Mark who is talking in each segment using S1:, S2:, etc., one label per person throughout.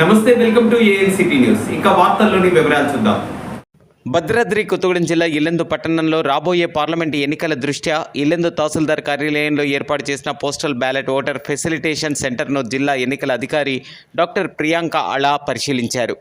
S1: నమస్తే, welcome to ANCT news. ఇక వార్తల్లోని వివరాలు చూద్దాం.
S2: భద్రాద్రి కొత్తగూడెం జిల్లా ఇల్లెందు పట్టణంలో రాబోయే పార్లమెంటు ఎన్నికల దృష్ట్యా ఇల్లెందు తహసీల్దార్ కార్యాలయంలో ఏర్పాటు చేసిన పోస్టల్ బ్యాలెట్ ఓటర్ ఫెసిలిటేషన్ సెంటర్ను జిల్లా ఎన్నికల అధికారి డాక్టర్ ప్రియాంక అళా పరిశీలించారు.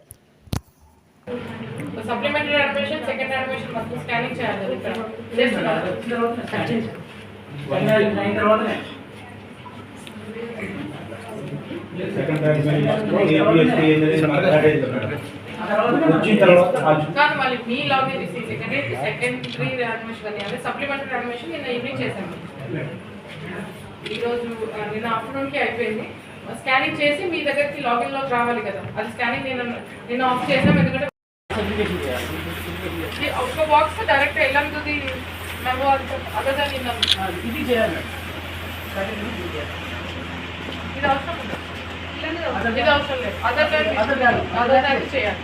S3: నిన్న ఆఫ్టర్నూన్కి అయిపోయింది. స్కానింగ్ చేసి మీ దగ్గరికి లాగిన్ లోకి రావాలి కదా, అది స్కానింగ్ నేను ఆఫ్ చేసాం. ఎందుకంటే ఒక బాక్స్ డైరెక్ట్ వెళ్ళందుది మేము అదర్ ఇది చేయాలి. ఇది అవసరం ఉండదు, ఇది అవసరం లేదు. అదర్ చేయాలి.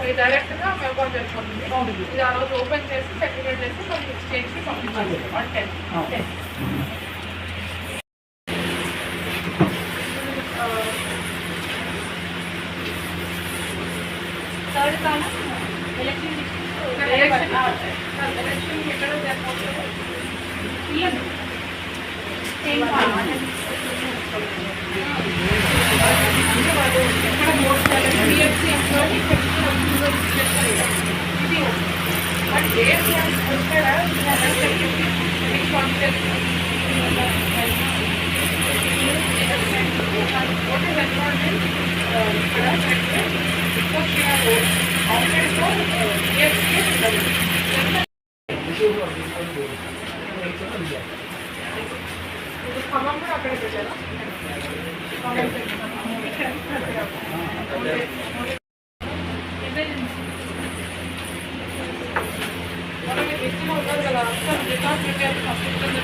S3: ఇది డైరెక్ట్ గా మేము వెళ్ళిపోతుంది. ఇది ఆ రోజు ఓపెన్ చేసి సెక్రిఫైడ్ చేసి చేసి పంపించాలి. థర్డ్ కాలం ఎలక్షన్ ఎక్కడ ఖమ్మం కూడా అక్కడే పెట్టారా? మనం ఇచ్చిన ఉన్నారు కదా,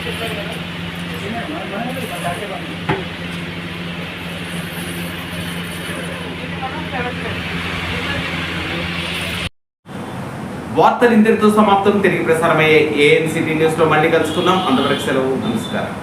S3: చెప్పారు కదా.
S1: వార్తలు ఇంతటితో సమాప్తం. తిరిగి ప్రసారమయ్యే ఏఎన్సిటీ న్యూస్ లో మళ్ళీ కలుసుకుందాం. అంతవరకు సెలవు. నమస్కారం.